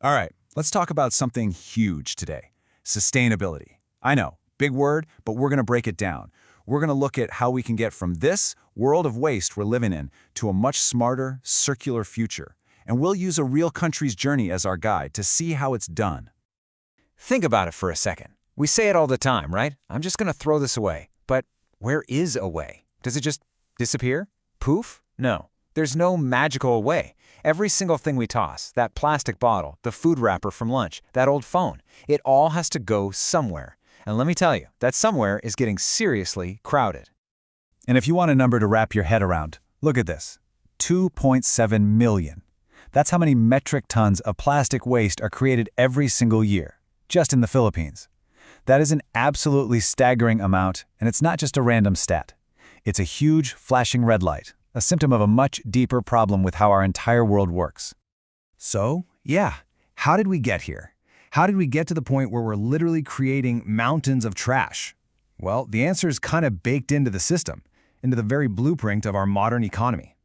All right, let's talk about something huge today. Sustainability. I know, big word, but we're going to break it down. We're going to look at how we can get from this world of waste we're living in to a much smarter, circular future. And we'll use a real country's journey as our guide to see how it's done. Think about it for a second. We say it all the time, right? I'm just going to throw this away. But where is away? Does it just disappear? Poof? No. There's no magical away. Every single thing we toss, that plastic bottle, the food wrapper from lunch, that old phone, it all has to go somewhere. And let me tell you, that somewhere is getting seriously crowded. And if you want a number to wrap your head around, look at this. 2.7 million. That's how many metric tons of plastic waste are created every single year, just in the Philippines. That is an absolutely staggering amount, and it's not just a random stat. It's a huge, flashing red light, a symptom of a much deeper problem with how our entire world works. So, yeah, how did we get here? How did we get to the point where we're literally creating mountains of trash? Well, the answer is kind of baked into the system, into the very blueprint of our modern economy.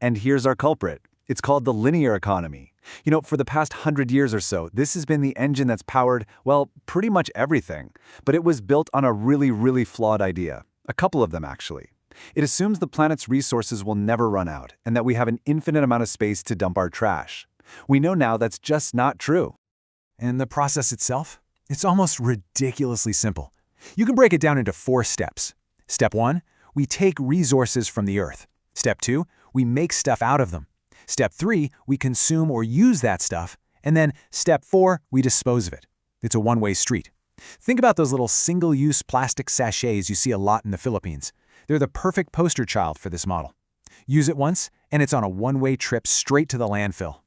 And here's our culprit. It's called the linear economy. For the past 100 years or so, this has been the engine that's powered, well, pretty much everything. But it was built on a really, really flawed idea. A couple of them, actually. It assumes the planet's resources will never run out, and that we have an infinite amount of space to dump our trash. We know now that's just not true. And the process itself? It's almost ridiculously simple. You can break it down into 4 steps. Step 1, we take resources from the earth. Step 2, we make stuff out of them. Step 3, we consume or use that stuff. And then step 4, we dispose of it. It's a one-way street. Think about those little single-use plastic sachets you see a lot in the Philippines. They're the perfect poster child for this model. Use it once, and it's on a one-way trip straight to the landfill.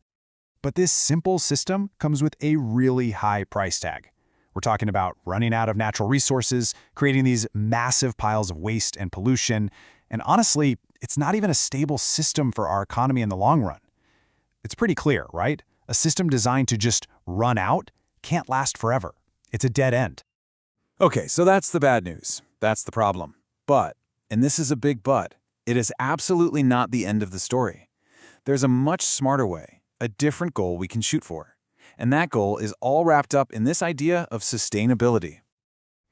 But this simple system comes with a really high price tag. We're talking about running out of natural resources, creating these massive piles of waste and pollution, and honestly, it's not even a stable system for our economy in the long run. It's pretty clear, right? A system designed to just run out can't last forever. It's a dead end. Okay, so that's the bad news. That's the problem. But, and this is a big but, it is absolutely not the end of the story. There's a much smarter way, a different goal we can shoot for. And that goal is all wrapped up in this idea of sustainability.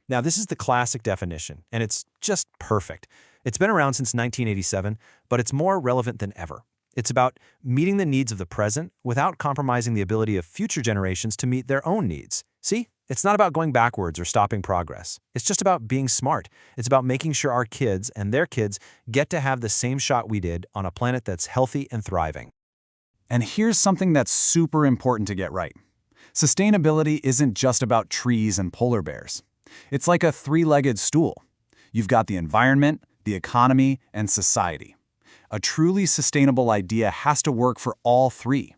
Now, this is the classic definition, and it's just perfect. It's been around since 1987, but it's more relevant than ever. It's about meeting the needs of the present without compromising the ability of future generations to meet their own needs. See? It's not about going backwards or stopping progress. It's just about being smart. It's about making sure our kids and their kids get to have the same shot we did on a planet that's healthy and thriving. And here's something that's super important to get right. Sustainability isn't just about trees and polar bears. It's like a 3-legged stool. You've got the environment, the economy, and society. A truly sustainable idea has to work for all 3.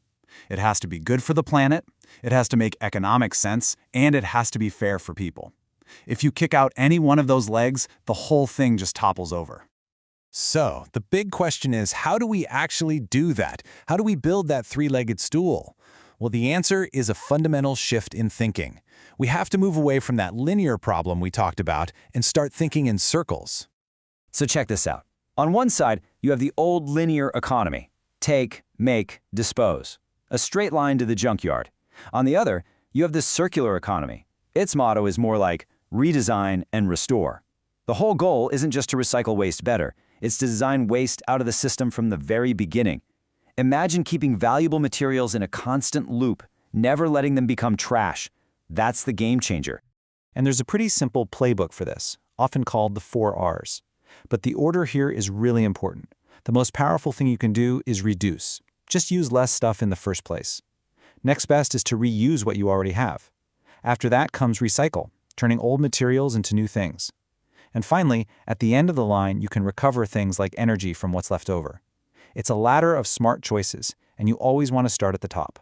It has to be good for the planet, it has to make economic sense, and it has to be fair for people. If you kick out any one of those legs, the whole thing just topples over. So, the big question is, how do we actually do that? How do we build that 3-legged stool? Well, the answer is a fundamental shift in thinking. We have to move away from that linear problem we talked about and start thinking in circles. So check this out. On one side, you have the old linear economy. Take, make, dispose. A straight line to the junkyard. On the other, you have the circular economy. Its motto is more like redesign and restore. The whole goal isn't just to recycle waste better. It's to design waste out of the system from the very beginning. Imagine keeping valuable materials in a constant loop, never letting them become trash. That's the game changer. And there's a pretty simple playbook for this, often called the 4 R's. But the order here is really important. The most powerful thing you can do is reduce. Just use less stuff in the first place. Next best is to reuse what you already have. After that comes recycle, turning old materials into new things. And finally, at the end of the line, you can recover things like energy from what's left over. It's a ladder of smart choices, and you always want to start at the top.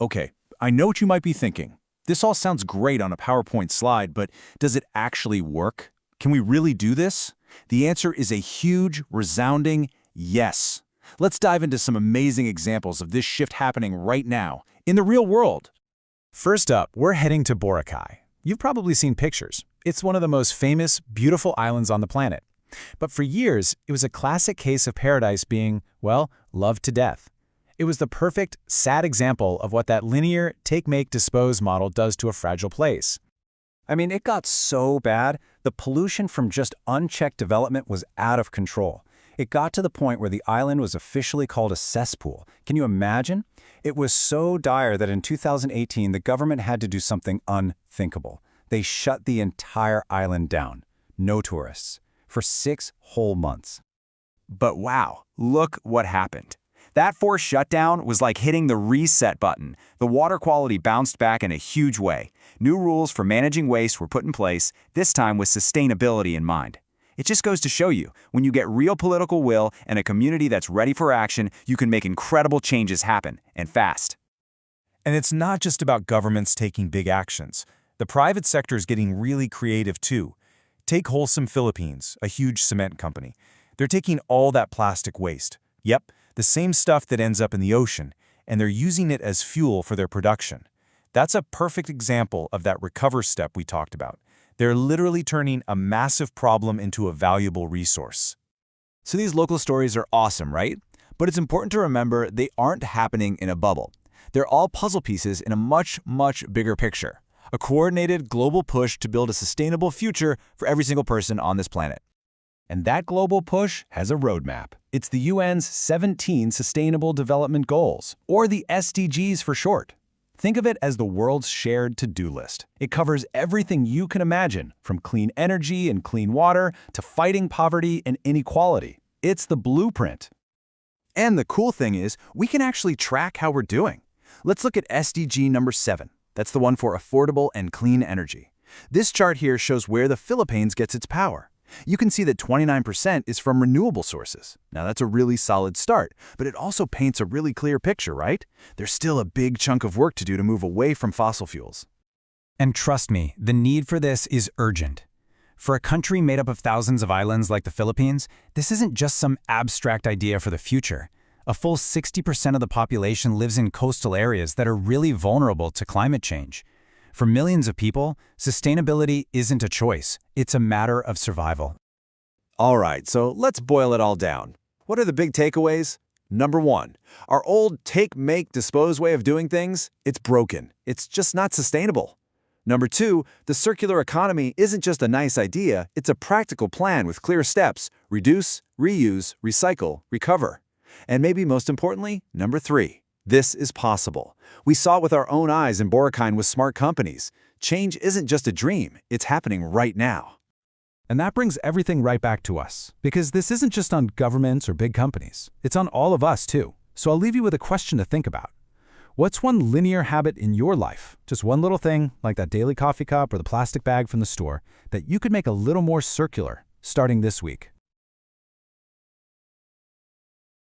Okay, I know what you might be thinking. This all sounds great on a PowerPoint slide, but does it actually work? Can we really do this? The answer is a huge, resounding yes. Let's dive into some amazing examples of this shift happening right now, in the real world. First up, we're heading to Boracay. You've probably seen pictures. It's one of the most famous, beautiful islands on the planet. But for years, it was a classic case of paradise being, well, loved to death. It was the perfect, sad example of what that linear take, make, dispose model does to a fragile place. I mean, it got so bad, the pollution from just unchecked development was out of control. It got to the point where the island was officially called a cesspool. Can you imagine? It was so dire that in 2018, the government had to do something unthinkable. They shut the entire island down. No tourists. For 6 whole months. But wow, look what happened. That forced shutdown was like hitting the reset button. The water quality bounced back in a huge way. New rules for managing waste were put in place, this time with sustainability in mind. It just goes to show you, when you get real political will and a community that's ready for action, you can make incredible changes happen, and fast. And it's not just about governments taking big actions. The private sector is getting really creative too. Take Wholesome Philippines, a huge cement company. They're taking all that plastic waste. Yep, the same stuff that ends up in the ocean, and they're using it as fuel for their production. That's a perfect example of that recover step we talked about. They're literally turning a massive problem into a valuable resource. So these local stories are awesome, right? But it's important to remember they aren't happening in a bubble. They're all puzzle pieces in a much, much bigger picture. A coordinated global push to build a sustainable future for every single person on this planet. And that global push has a roadmap. It's the UN's 17 Sustainable Development Goals, or the SDGs for short. Think of it as the world's shared to-do list. It covers everything you can imagine, from clean energy and clean water to fighting poverty and inequality. It's the blueprint. And the cool thing is, we can actually track how we're doing. Let's look at SDG number 7. That's the one for affordable and clean energy. This chart here shows where the Philippines gets its power. You can see that 29% is from renewable sources. Now that's a really solid start, but it also paints a really clear picture, right? There's still a big chunk of work to do to move away from fossil fuels. And trust me, the need for this is urgent. For a country made up of thousands of islands like the Philippines, this isn't just some abstract idea for the future. A full 60% of the population lives in coastal areas that are really vulnerable to climate change. For millions of people, sustainability isn't a choice. It's a matter of survival. All right, so let's boil it all down. What are the big takeaways? Number 1, our old take, make, dispose way of doing things, it's broken. It's just not sustainable. Number 2, the circular economy isn't just a nice idea, it's a practical plan with clear steps: reduce, reuse, recycle, recover. And maybe most importantly, number 3, this is possible. We saw it with our own eyes in Boracay with smart companies. Change isn't just a dream, it's happening right now. And that brings everything right back to us, because this isn't just on governments or big companies. It's on all of us too. So I'll leave you with a question to think about. What's one linear habit in your life, just one little thing, like that daily coffee cup or the plastic bag from the store, that you could make a little more circular starting this week?